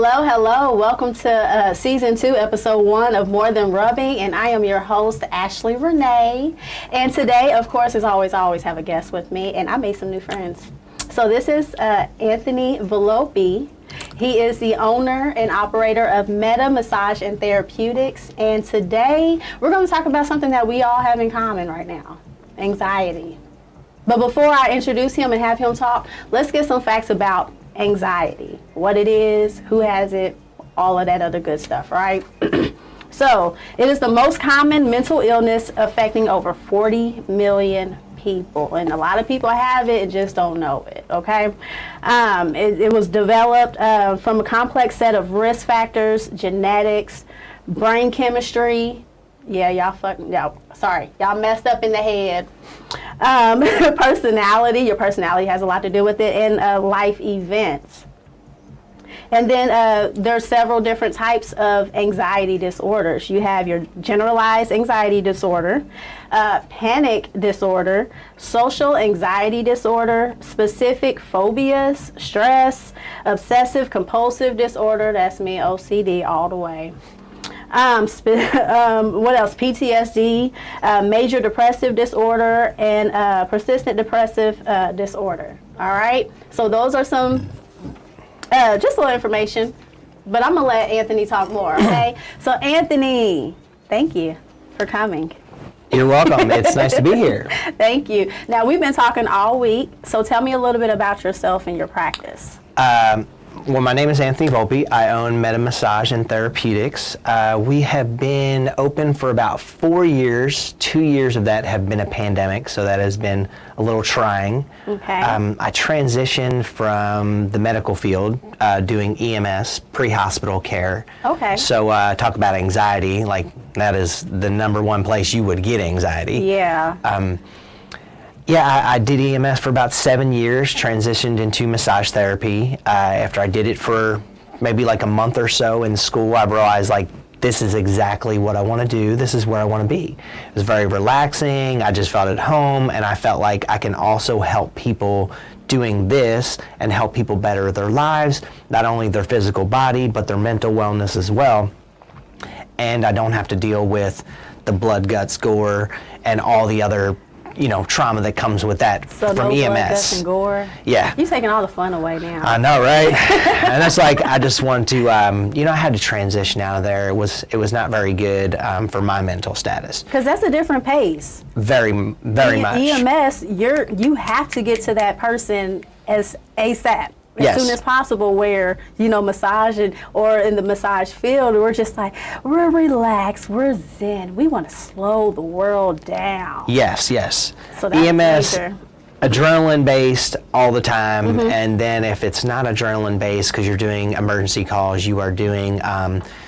Hello, hello. Welcome to Season 2, Episode 1 of More Than Rubbing, and I am your host, Ashley Renee. And today, of course, as always, I always have a guest with me, and I made some new friends. So this is Anthony Volpe. He is the owner and operator of Meta Massage and Therapeutics, and today we're going to talk about something that we all have in common right now, anxiety. But before I introduce him and have him talk, let's get some facts about anxiety, what it is, who has it, all of that other good stuff, right? So, it is the most common mental illness affecting over 40 million people, and a lot of people have it and just don't know it, okay? It was developed from a complex set of risk factors, genetics, brain chemistry. Yeah, y'all messed up in the head. Personality, your personality has a lot to do with it, and life events. And then there's several different types of anxiety disorders. You have your generalized anxiety disorder, panic disorder, social anxiety disorder, specific phobias, stress, obsessive compulsive disorder, that's me, OCD all the way. What else? PTSD, major depressive disorder, and persistent depressive disorder. All right. So those are some, just a little information, but I'm gonna let Anthony talk more. Okay. So Anthony, thank you for coming. You're welcome. It's nice to be here. Thank you. Now we've been talking all week, so tell me a little bit about yourself and your practice. Well, my name is Anthony Volpe. I own Meta Massage and Therapeutics. We have been open for about 4 years. 2 years of that have been a pandemic, so that has been a little trying. Okay. I transitioned from the medical field, doing EMS, pre-hospital care. Okay. So talk about anxiety, like that is the number one place you would get anxiety. Yeah. I did EMS for about 7 years, transitioned into massage therapy. After I did it for maybe like a month or so in school, I realized like, this is exactly what I want to do. This is where I want to be. It was very relaxing. I just felt at home, and I felt like I can also help people doing this and help people better their lives, not only their physical body, but their mental wellness as well. And I don't have to deal with the blood, guts, gore, and all the other trauma that comes with that from no EMS. Blood, guts, and gore. Yeah. You're taking all the fun away now. I know, right? And that's like, I just wanted to, I had to transition out of there. It was not very good for my mental status. Because that's a different pace. Very much. EMS, you have to get to that person as ASAP. As soon as possible, where, massage or in the massage field, we're just like, we're relaxed, we're zen. We want to slow the world down. Yes. So that's EMS, major. adrenaline based all the time, and then if it's not adrenaline based, because you're doing emergency calls, you are doing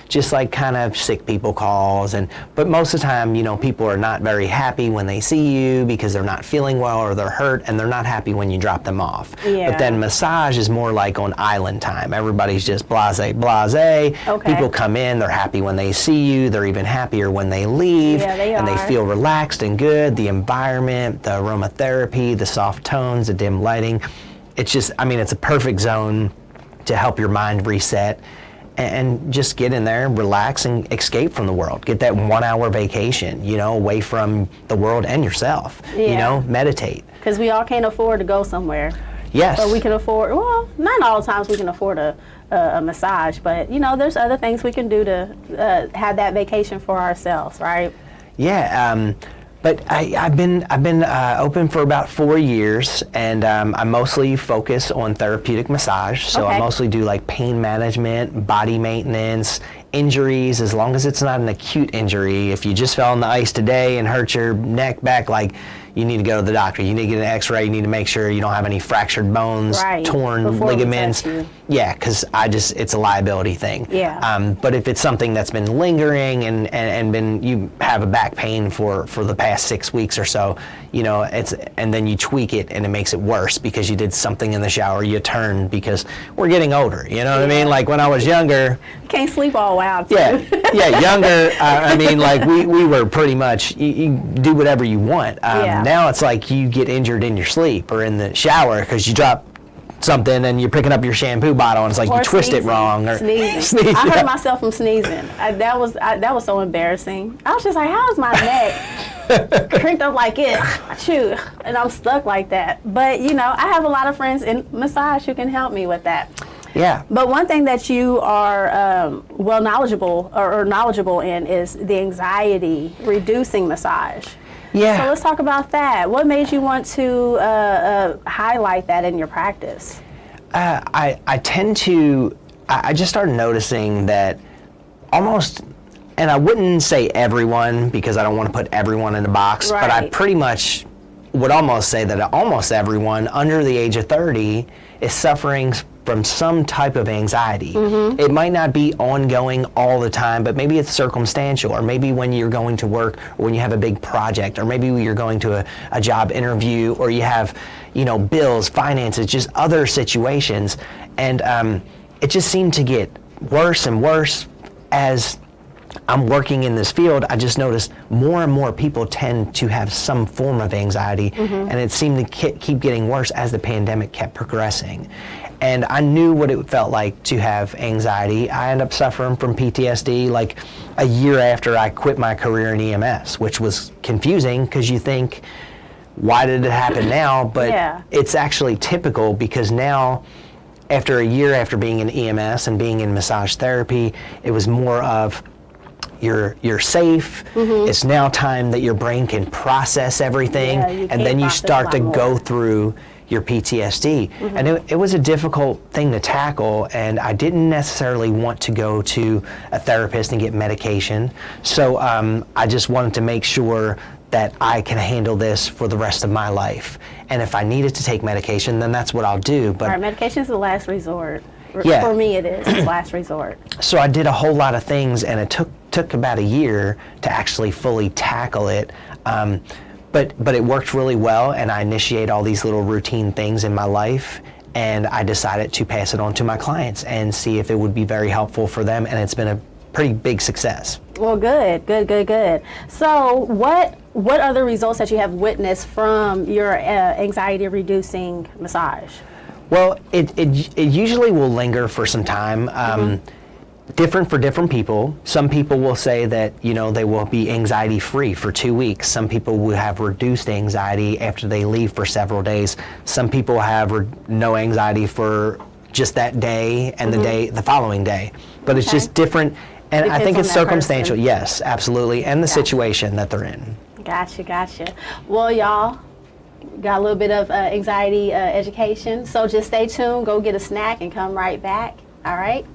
just like kind of sick people calls, but most of the time, people are not very happy when they see you because they're not feeling well or they're hurt, and they're not happy when you drop them off. Yeah. But then massage is more like on island time. Everybody's just blase. Okay. People come in, they're happy when they see you, they're even happier when they leave, and they feel relaxed and good. The environment, the aromatherapy, the soft tones, the dim lighting, it's just, it's a perfect zone to help your mind reset and just get in there, relax, and escape from the world. Get that 1 hour vacation, away from the world and yourself. Meditate. Because we all can't afford to go somewhere. Yes. But we can afford, well, not all the times we can afford a massage, but there's other things we can do to have that vacation for ourselves, right? Yeah. But I've been open for about 4 years, and I mostly focus on therapeutic massage. So I mostly do like pain management, body maintenance, injuries, as long as it's not an acute injury. If you just fell on the ice today and hurt your neck, back, like, you need to go to the doctor. You need to get an x-ray. You need to make sure you don't have any fractured bones, torn ligaments. Yeah, because it's a liability thing. Yeah. But if it's something that's been lingering and been, you have a back pain for the past 6 weeks or so, and then you tweak it and it makes it worse because you did something in the shower, you turned, because we're getting older, what I mean? Like when I was younger. You can't sleep all wild. Younger, like we were pretty much, you do whatever you want. Now it's like you get injured in your sleep or in the shower because you drop something and you're picking up your shampoo bottle and it's like Or you twist sneezing. it wrong or Sneezing. I heard myself from sneezing. That was so embarrassing. I was just like, how is my neck crinked up like it? Shoot, and I'm stuck like that. But you know, I have a lot of friends in massage who can help me with that. Yeah. But one thing that you are well knowledgeable or knowledgeable in is the anxiety reducing massage. Yeah. So let's talk about that. What made you want to highlight that in your practice? I tend to, I just started noticing that almost, and I wouldn't say everyone because I don't want to put everyone in a box, but I Right. pretty much would almost say that almost everyone under the age of 30 is suffering from some type of anxiety. It might not be ongoing all the time, but maybe it's circumstantial, or maybe when you're going to work, or when you have a big project, or maybe you're going to a job interview, or you have, you know, bills, finances, just other situations. And it just seemed to get worse and worse as I'm working in this field. I just noticed more and more people tend to have some form of anxiety, and it seemed to keep getting worse as the pandemic kept progressing. And I knew what it felt like to have anxiety. I ended up suffering from PTSD like a year after I quit my career in EMS, which was confusing because you think, why did it happen now? But Yeah. it's actually typical because now, after a year after being in EMS and being in massage therapy, it was more of you're safe. It's now time that your brain can process everything, Yeah, you and can then you process a start lot to go more. through your PTSD. And it was a difficult thing to tackle, and I didn't necessarily want to go to a therapist and get medication. So I just wanted to make sure that I can handle this for the rest of my life. And if I needed to take medication, then that's what I'll do. But All right, medication is the last resort. Yeah. For me, it is. It's last resort. so I did a whole lot of things, and it took about a year to actually fully tackle it. But it worked really well, and I initiate all these little routine things in my life, and I decided to pass it on to my clients and see if it would be very helpful for them, and it's been a pretty big success. Well, good. So what are the results that you have witnessed from your anxiety reducing massage? Well, it usually will linger for some time. Different for different people. Some people will say that, you know, they will be anxiety free for 2 weeks. Some people will have reduced anxiety after they leave for several days. Some people have no anxiety for just that day and the following day. But it's just different, and I Depends think on it's that circumstantial. person. Yes, absolutely, and the situation that they're in. Gotcha. Well, y'all got a little bit of anxiety education. So just stay tuned, go get a snack, and come right back. All right?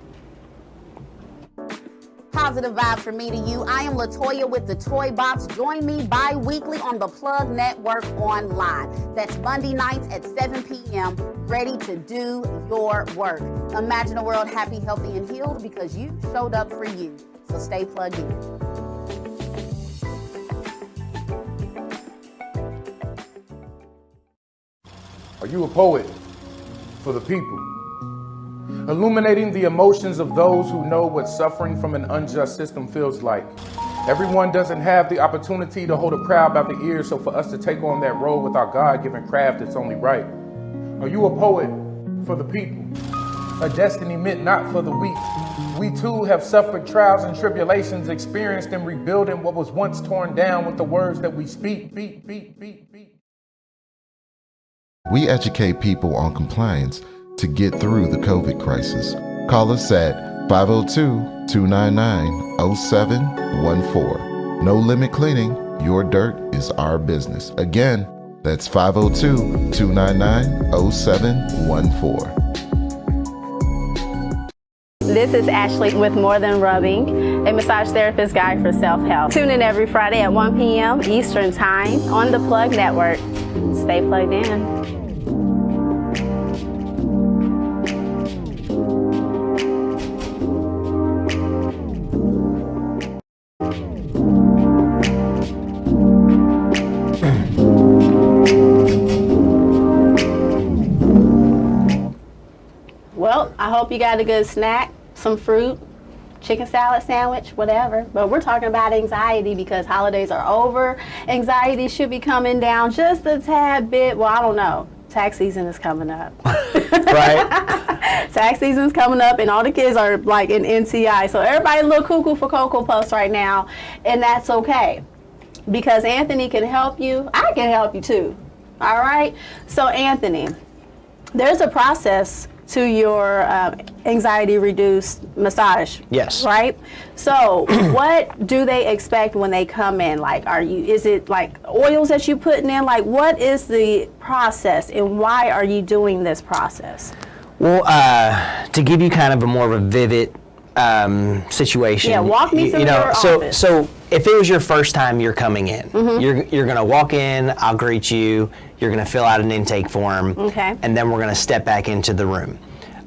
Positive vibes from me to you. I am Latoya with the Toy Box. Join me bi-weekly on the Plug Network online. That's Monday nights at 7 p.m. ready to do your work. Imagine a world happy, healthy, and healed because you showed up for you. So stay plugged in. Are you a poet for the people? Illuminating the emotions of those who know what suffering from an unjust system feels like. Everyone doesn't have the opportunity to hold a crowd by the ears, so for us to take on that role with our God-given craft, it's only right. Are you a poet for the people? A destiny meant not for the weak. We too have suffered trials and tribulations, experienced in rebuilding what was once torn down with the words that we speak. We educate people on compliance to get through the COVID crisis. Call us at 502-299-0714. No Limit Cleaning, your dirt is our business. Again, that's 502-299-0714. This is Ashley with More Than Rubbing, a massage therapist guide for self-help. Tune in every Friday at 1 p.m. Eastern Time on the Plug Network. Stay plugged in. Well, I hope you got a good snack, some fruit, chicken salad sandwich, whatever. But we're talking about anxiety because holidays are over. Anxiety should be coming down just a tad bit. Well, I don't know. Tax season is coming up. Right? Tax season's coming up, and all the kids are like in NCI. So everybody a little cuckoo for Cocoa Puffs right now, and that's okay. Because Anthony can help you. I can help you too. All right? So Anthony, there's a process to your anxiety-reduced massage. Yes. Right? So what do they expect when they come in? Like, is it like oils that you're putting in? Like, what is the process, and why are you doing this process? Well, to give you kind of a more of a vivid situation. Yeah, walk me through your office. So if it was your first time you're coming in, you're going to walk in, I'll greet you, you're going to fill out an intake form, Okay. and then we're going to step back into the room.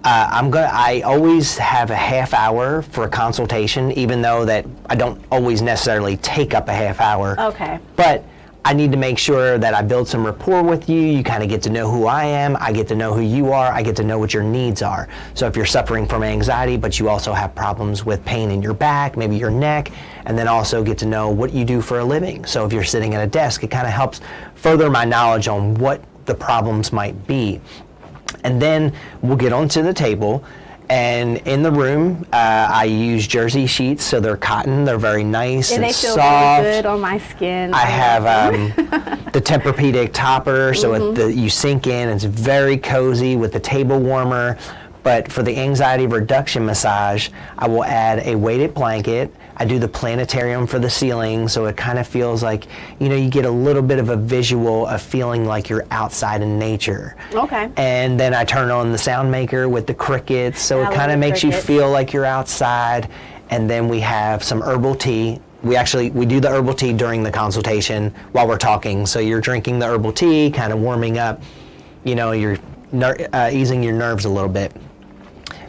I always have a half hour for a consultation, even though that I don't always necessarily take up a half hour. Okay. But I need to make sure that I build some rapport with you. You kind of get to know who I am. I get to know who you are. I get to know what your needs are. So if you're suffering from anxiety, but you also have problems with pain in your back, maybe your neck, and then also get to know what you do for a living. So if you're sitting at a desk, it kind of helps further my knowledge on what the problems might be. And then we'll get onto the table. And in the room, I use jersey sheets, so they're cotton. They're very nice and they feel soft. really good on my skin. I have the Tempur-Pedic topper, so you sink in. It's very cozy with the table warmer. But for the anxiety reduction massage, I will add a weighted blanket. I do the planetarium for the ceiling, so it kind of feels like, you get a little bit of a visual of feeling like you're outside in nature. Okay. And then I turn on the sound maker with the crickets, so I it kind love of makes you crickets. feel like you're outside. And then we have some herbal tea. We do the herbal tea during the consultation while we're talking. So you're drinking the herbal tea, kind of warming up, you're easing your nerves a little bit.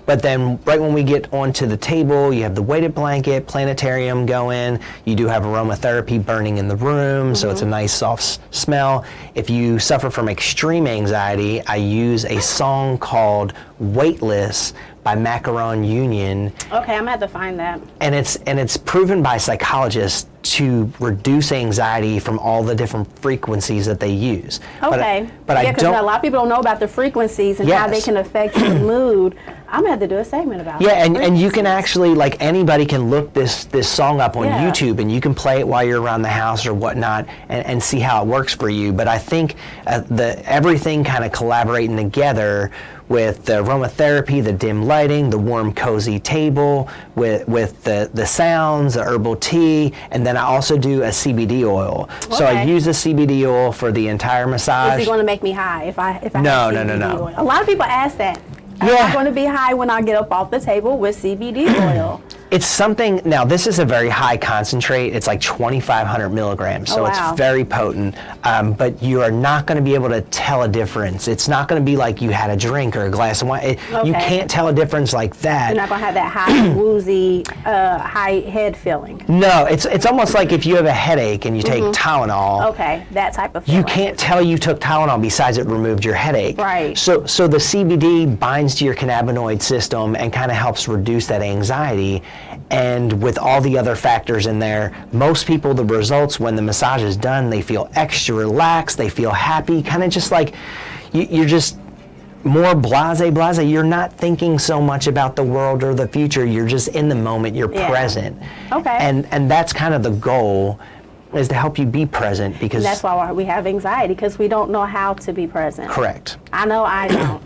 But then right when we get onto the table, you have the weighted blanket, planetarium going. You do have aromatherapy burning in the room, so it's a nice soft smell. If you suffer from extreme anxiety, I use a song called Weightless by Macaron Union. Okay, I'm gonna have to find that. And it's proven by psychologists to reduce anxiety from all the different frequencies that they use. Okay. But yeah, I because don't. a lot of people don't know about the frequencies and how they Yes. can affect your mood. I'm gonna have to do a segment about Yeah, that. and you can actually, like, anybody can look this song up on Yeah. YouTube, and you can play it while you're around the house or whatnot, and see how it works for you. But I think everything kind of collaborating together with the aromatherapy, the dim lighting, the warm, cozy table, with the sounds, the herbal tea, and then I also do a CBD oil. So I Okay. use the CBD oil for the entire massage. Is it going to make me high if I No, have no, CBD no. oil? A lot of people ask that. Am Yeah. I going to be high when I get up off the table with CBD oil? It's something, now this is a very high concentrate, it's like 2,500 milligrams, so Oh, wow. it's very potent, but you are not going to be able to tell a difference. It's not going to be like you had a drink or a glass of wine. You Okay. can't tell a difference like that. You're not going to have that high, woozy, high head feeling. No, it's almost like if you have a headache and you take Tylenol, Okay, that type of feeling. you can't tell you took Tylenol besides it removed your headache. Right. So the CBD binds to your cannabinoid system and kind of helps reduce that anxiety. And with all the other factors in there, most people, the results when the massage is done, they feel extra relaxed, they feel happy, kind of just like you're just more blase. You're not thinking so much about the world or the future. You're just in the moment. You're Yeah. present. Okay. And that's kind of the goal, is to help you be present, because That's why we have anxiety, because we don't know how to be present. correct. I know I don't.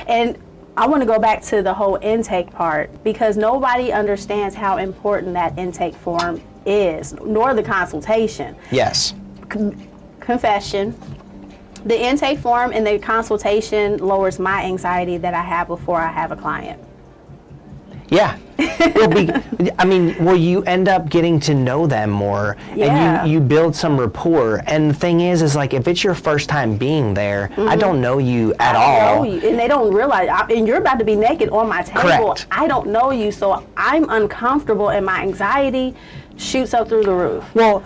And I want to go back to the whole intake part, because nobody understands how important that intake form is, nor the consultation. Yes. Confession. The intake form and the consultation lowers my anxiety that I have before I have a client. Yeah. You end up getting to know them more, Yeah. and you build some rapport. And the thing is like, if it's your first time being there, I don't know you at I all. don't know you, and they don't realize, and you're about to be naked on my table. Correct. I don't know you, so I'm uncomfortable, and my anxiety shoots up through the roof. Well,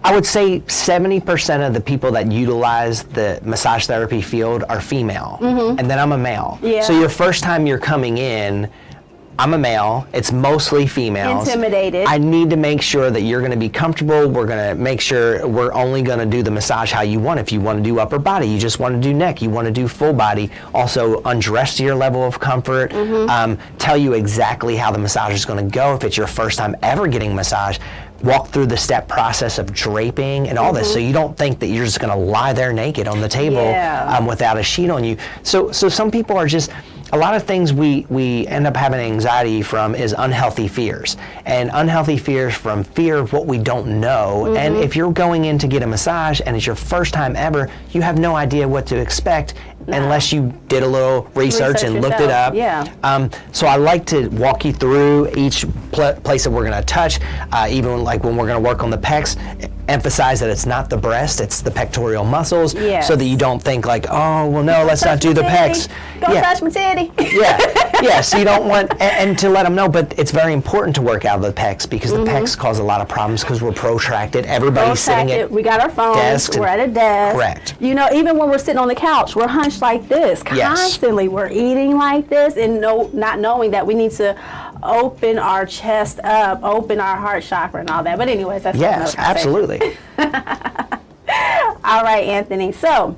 I would say 70% of the people that utilize the massage therapy field are female, and then I'm a male. Yeah. So your first time you're coming in, I'm a male. It's mostly females. Intimidated. I need to make sure that you're going to be comfortable. We're going to make sure we're only going to do the massage how you want. If you want to do upper body, you just want to do neck, you want to do full body. Also undress to your level of comfort. Tell you exactly how the massage is going to go. If it's your first time ever getting a massage, walk through the step process of draping and all this, so you don't think that you're just going to lie there naked on the table without a sheet on you. So some people are just, a lot of things we end up having anxiety from is unhealthy fears. And unhealthy fears from fear of what we don't know. And if you're going in to get a massage and it's your first time ever, you have no idea what to expect unless you did a little research and looked it up. So I like to walk you through each place that we're going to touch, even like when we're going to work on the pecs, emphasize that it's not the breast, it's the pectoral muscles, so that you don't think like, oh, well, no, let's not do the pecs. Don't touch my titty. So you don't want, and to let them know, but it's very important to work out of the pecs because the pecs cause a lot of problems because we're protracted. Everybody's sitting at we got our phones, desks. We're at a desk. Correct. You know, even when we're sitting on the couch, we're hunched like this constantly. We're eating like this and not knowing that we need to open our chest up, open our heart chakra and all that. But anyways, that's yes, absolutely. All right, Anthony. So,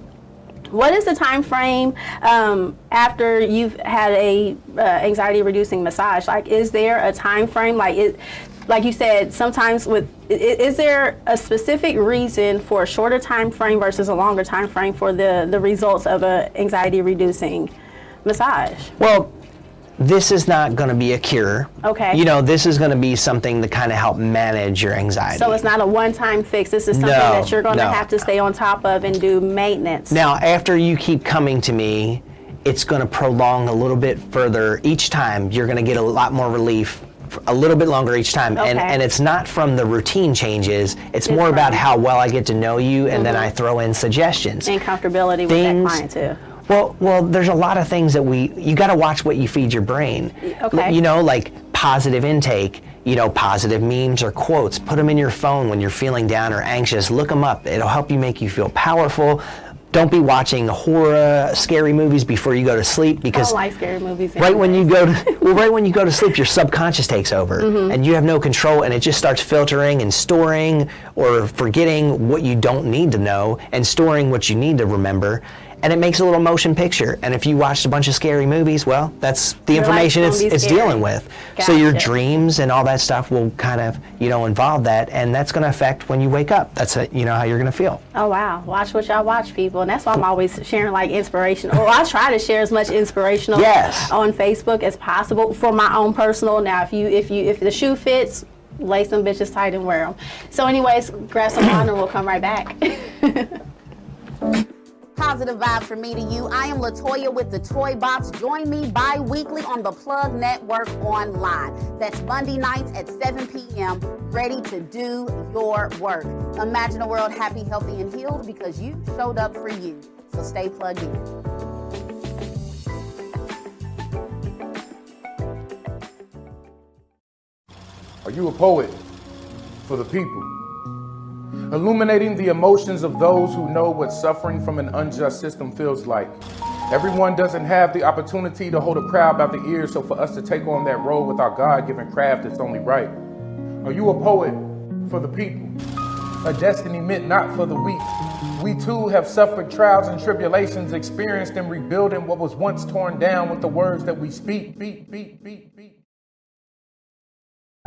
what is the time frame after you've had a anxiety reducing massage? Like, is there a time frame? Like you said, sometimes is there a specific reason for a shorter time frame versus a longer time frame for the results of a anxiety reducing massage? Well, this is not going to be a cure. Okay. You know, this is going to be something to kind of help manage your anxiety. So it's not a one-time fix. This is something that you're going to have to stay on top of and do maintenance. Now, after you keep coming to me, it's going to prolong a little bit further each time. You're going to get a lot more relief, a little bit longer each time. And it's not from the routine changes. It's more about how well I get to know you, and then I throw in suggestions. And comfortability with that client too. Well, there's a lot of things that you got to watch what you feed your brain. Okay. You know, like positive intake, you know, positive memes or quotes. Put them in your phone when you're feeling down or anxious. Look them up. It'll help you make you feel powerful. Don't be watching horror, scary movies before you go to sleep because I like scary movies. right when you go to sleep, your subconscious takes over and you have no control, and it just starts filtering and storing or forgetting what you don't need to know and storing what you need to remember. And it makes a little motion picture. And if you watched a bunch of scary movies, well, that's the information it's dealing with. So your dreams and all that stuff will kind of, you know, involve that, and that's going to affect when you wake up. That's you know how you're going to feel. Oh wow! Watch what y'all watch, people, and that's why I'm always sharing like inspirational. Or I try to share as much inspirational on Facebook as possible for my own personal. Now, if the shoe fits, lace them bitches tight and wear them. So, anyways, grab some water and we'll come right back. Positive vibes from me to you. I am Latoya with the Toy Box. Join me bi-weekly on the Plug Network online. That's Monday nights at 7 p.m. ready to do your work. Imagine a world happy, healthy, and healed because you showed up for you. So stay plugged in. Are you a poet for the people? Illuminating the emotions of those who know what suffering from an unjust system feels like. Everyone doesn't have the opportunity to hold a crowd by the ears, so for us to take on that role with our God-given craft, it's only right. Are you a poet for the people? A destiny meant not for the weak. We too have suffered trials and tribulations, experienced in rebuilding what was once torn down with the words that we speak.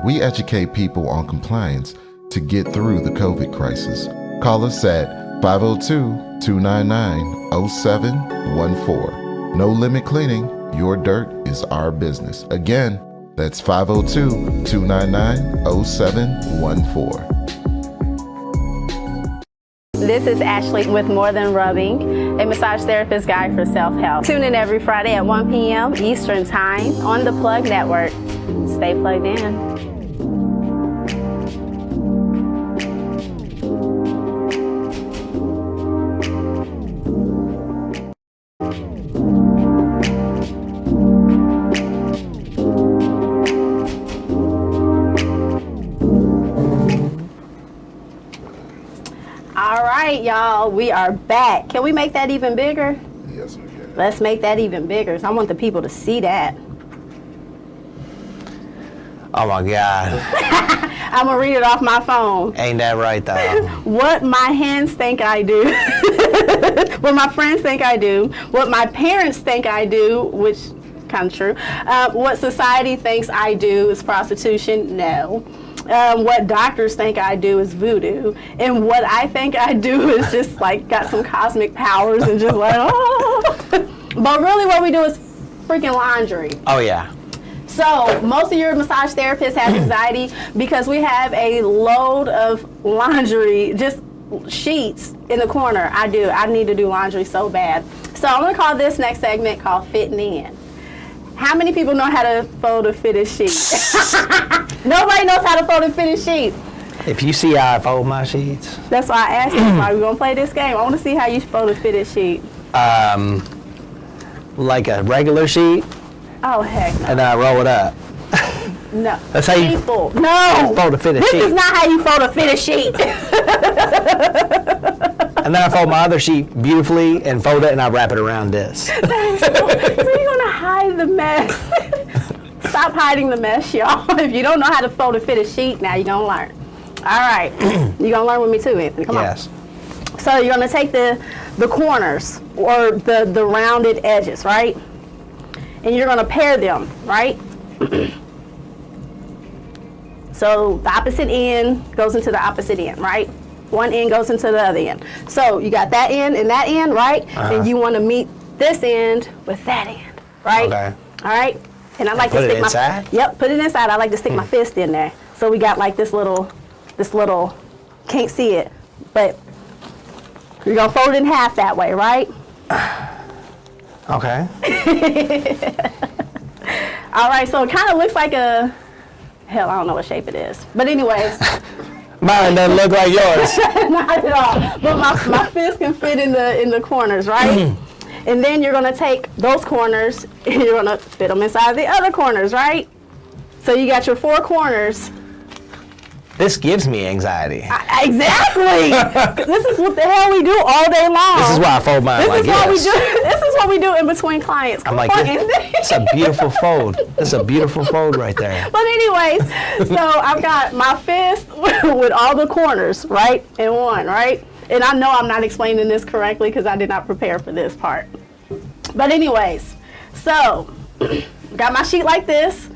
We educate people on compliance to get through the COVID crisis. Call us at 502-299-0714. No limit cleaning. Your dirt is our business. Again, that's 502-299-0714. This is Ashley with More Than Rubbing, a massage therapist guide for self-help. Tune in every Friday at 1 p.m. Eastern Time on the Plug Network. Stay plugged in. All right, y'all, we are back. Can we make that even bigger? Yes, we can. Let's make that even bigger. So I want the people to see that. Oh my God. I'm going to read it off my phone. Ain't that right though? What my hands think I do. What my friends think I do. What my parents think I do, which kind of true. What society thinks I do is prostitution. No. What doctors think I do is voodoo. And what I think I do is just like got some cosmic powers and just like, oh. But really what we do is freaking laundry. Oh yeah. So most of your massage therapists have anxiety because we have a load of laundry, just sheets in the corner. I do. I need to do laundry so bad. So I'm going to call this next segment called Fitting In. How many people know how to fold a fitted sheet? Nobody knows how to fold a fitted sheet. If you see how I fold my sheets. That's why I asked you. That's why we're going to play this game. I want to see how you fold a fitted sheet. Like a regular sheet, Oh, heck no. and then I roll it up. No. That's how you People. No. fold a fitted This sheet. is not how you fold a fitted sheet. And then I fold my other sheet beautifully and fold it and I wrap it around this. So you're going to hide the mess. Stop hiding the mess, y'all. If you don't know how to fold a fitted sheet, now you're going to learn. All right. You're going to learn with me too, Anthony. Come Yes. on. So you're going to take the corners or the rounded edges, right? And you're going to pair them, right? So the opposite end goes into the opposite end, right? One end goes into the other end. So you got that end and that end, right? And you want to meet this end with that end, right? Okay. All right. And I like to Put it stick inside? Yep, put it inside. I like to stick my fist in there. So we got like this little, can't see it, but you're gonna fold it in half that way, right? Okay. All right. So it kind of looks like a, hell, I don't know what shape it is, but anyways. Mine doesn't look like yours. Not at all. But my fist can fit in the corners, right? And then you're gonna take those corners and you're gonna fit them inside the other corners, right? So you got your 4 corners. This gives me anxiety. Exactly. This is what the hell we do all day long. This is why I fold mine like this. This is what we do in between clients. I'm like, it's a beautiful fold. It's a beautiful fold right there. But anyways, so I've got my fist with all the corners, right? In one, right? And I know I'm not explaining this correctly because I did not prepare for this part. But anyways, so got my sheet like this,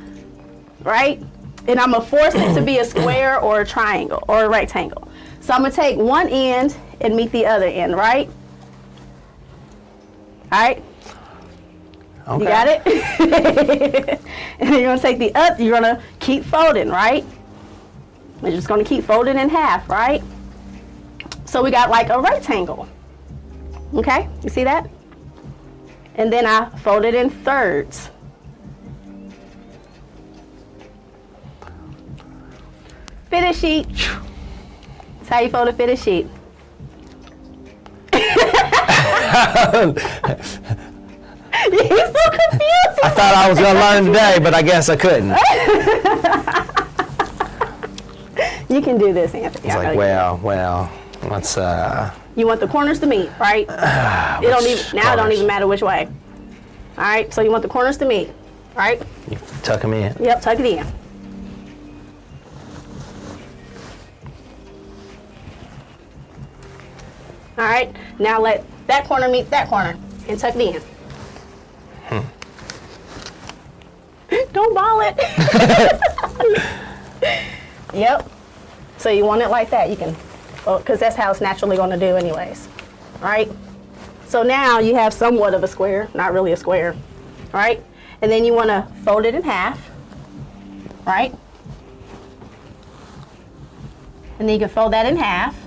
right? And I'm going to force it to be a square or a triangle or a rectangle. So I'm going to take one end and meet the other end, right? All right? Okay. You got it? And then you're going to take the other, you're going to keep folding, right? You're just going to keep folding in half, right? So we got like a rectangle. Okay? You see that? And then I fold it in thirds. Fitted sheet. That's how you fold a fitted sheet. You're so confused. I thought I was going to learn today, but I guess I couldn't. You can do this, Anthony. It's like, well, let's, You want the corners to meet, right? It don't even matter which way. All right, so you want the corners to meet, right? you tuck them in. Yep, tuck it in. All right, now let that corner meet that corner and tuck it in. Don't ball it. Yep. So you want it like that, you can, because that's how it's naturally going to do anyways, right? So now you have somewhat of a square, not really a square, right? And then you want to fold it in half, right? And then you can fold that in half.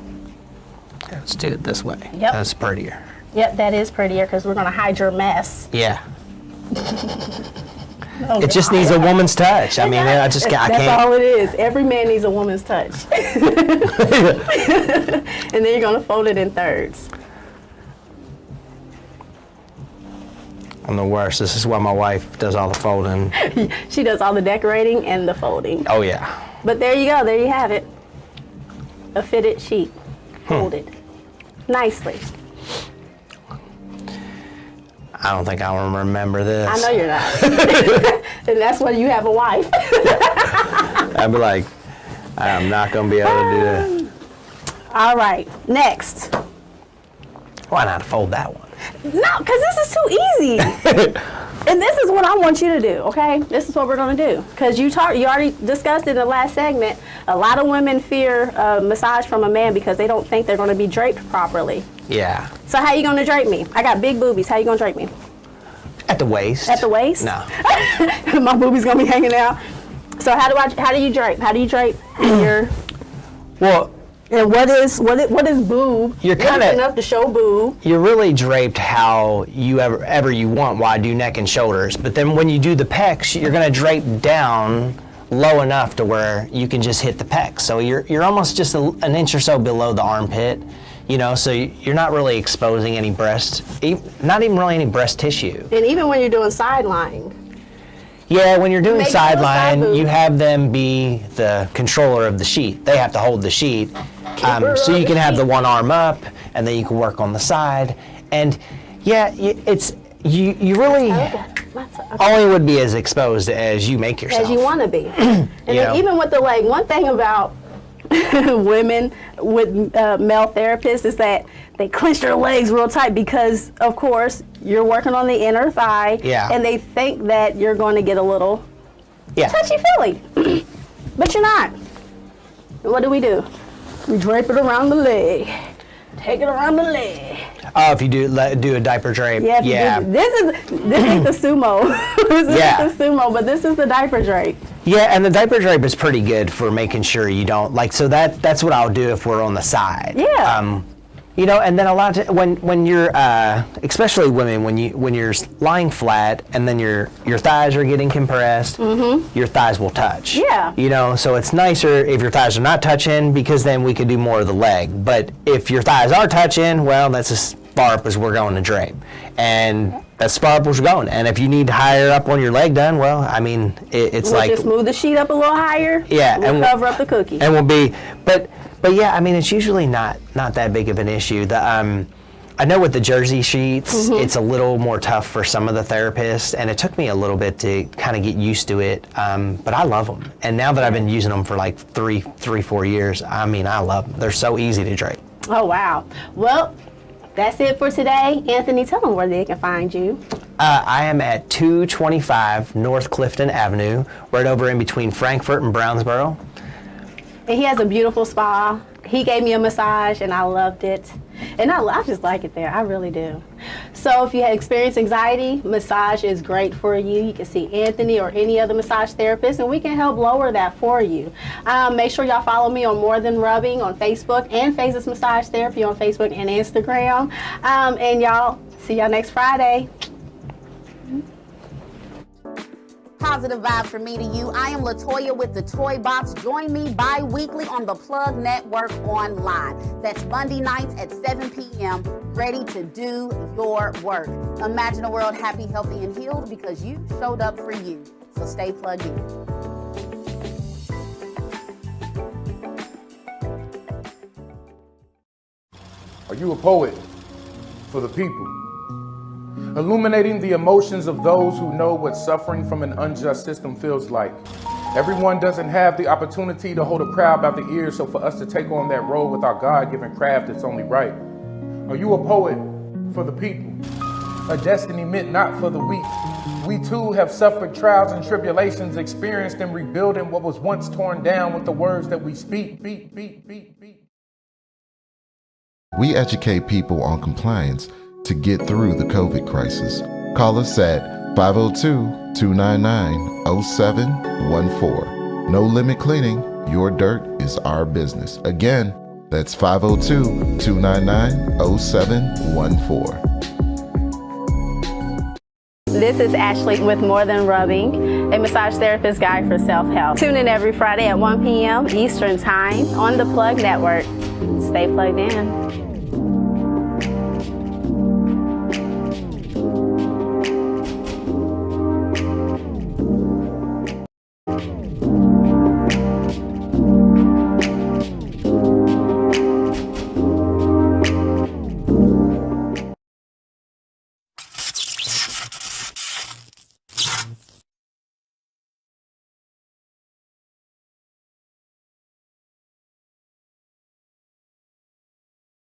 Let's do it this way. Yep. That's prettier. Yep, that is prettier because we're going to hide your mess. Yeah. Oh, It just God. needs a woman's touch. I mean, I That's can't. all it is. Every man needs a woman's touch. And then you're going to fold it in thirds. I'm the worst. This is why my wife does all the folding. She does all the decorating and the folding. Oh, yeah. But there you go. There you have it. A fitted sheet. Folded. Nicely. I don't think I'll remember this. I know you're not. And that's why you have a wife. I'd be like, I'm not going to be able to do that. All right, next. Why not fold that one? No, because this is too easy. And this is what I want you to do, okay? This is what we're going to do. Because you already discussed in the last segment, a lot of women fear massage from a man because they don't think they're going to be draped properly. Yeah. So how you going to drape me? I got big boobies. How you going to drape me? At the waist. At the waist? No. My boobies going to be hanging out. So how do you drape? How do you drape your... Well... And what is boob? You're kind of enough to show boob. You're really draped how you ever you want while I do neck and shoulders. But then when you do the pecs, you're going to drape down low enough to where you can just hit the pecs. So you're almost just an inch or so below the armpit, you know. So you're not really exposing any breast, not even really any breast tissue. And even when you're doing side lying. Yeah, when you're doing Make sideline, those side you have them be the controller of the sheet. They have to hold the sheet. So you can have the one arm up, and then you can work on the side. And yeah, it's you really only would be as exposed as you make yourself. As you want to be. And then even with the leg, one thing about women with male therapists is that they clench their legs real tight because, of course, you're working on the inner thigh. Yeah. And they think that you're going to get a little touchy-feely. But you're not. What do? We drape it around the leg. Take it around the leg. Oh, if you do a diaper drape. Yeah. This ain't the sumo. This isn't the sumo, but this is the diaper drape. Yeah, and the diaper drape is pretty good for making sure you don't so that's what I'll do if we're on the side. Yeah. You know, and then a lot of when you're especially women when you're lying flat and then your thighs are getting compressed, your thighs will touch. Yeah. You know, so it's nicer if your thighs are not touching because then we could do more of the leg. But if your thighs are touching, well, that's as far up as we're going to drape, and that's as far up as we're going. And if you need higher up on your leg done, well, I mean, it's we'll like just move the sheet up a little higher. Yeah, we'll and cover up the cookie. And we'll be, but yeah, I mean, it's usually not that big of an issue. I know with the jersey sheets, it's a little more tough for some of the therapists, and it took me a little bit to kind of get used to it. But I love them, and now that I've been using them for like 4 years, I mean, I love them. They're so easy to drape. Oh wow! Well, that's it for today. Anthony, tell them where they can find you. I am at 225 North Clifton Avenue, right over in between Frankfurt and Brownsboro. And he has a beautiful spa. He gave me a massage, and I loved it. And I just like it there. I really do. So if you have experienced anxiety, massage is great for you. You can see Anthony or any other massage therapist, and we can help lower that for you. Make sure y'all follow me on More Than Rubbing on Facebook and Phases Massage Therapy on Facebook and Instagram. And y'all, see y'all next Friday. Positive vibes from me to you. I am LaToya with the Toy Box. Join me bi-weekly on the Plug Network online. That's Monday nights at 7 p.m. ready to do your work. Imagine a world happy, healthy, and healed because you showed up for you. So stay plugged in. Are you a poet for the people? Illuminating the emotions of those who know what suffering from an unjust system feels like. Everyone doesn't have the opportunity to hold a crowd by the ears, so for us to take on that role with our God-given craft, it's only right. Are you a poet for the people? A destiny meant not for the weak. We too have suffered trials and tribulations, experienced in rebuilding what was once torn down with the words that we speak. We educate people on compliance to get through the COVID crisis. Call us at 502-299-0714. No limit cleaning. Your dirt is our business. Again, that's 502-299-0714. This is Ashley with More Than Rubbing, a massage therapist guide for self-help. Tune in every Friday at 1 p.m. Eastern Time on the Plug Network. Stay plugged in.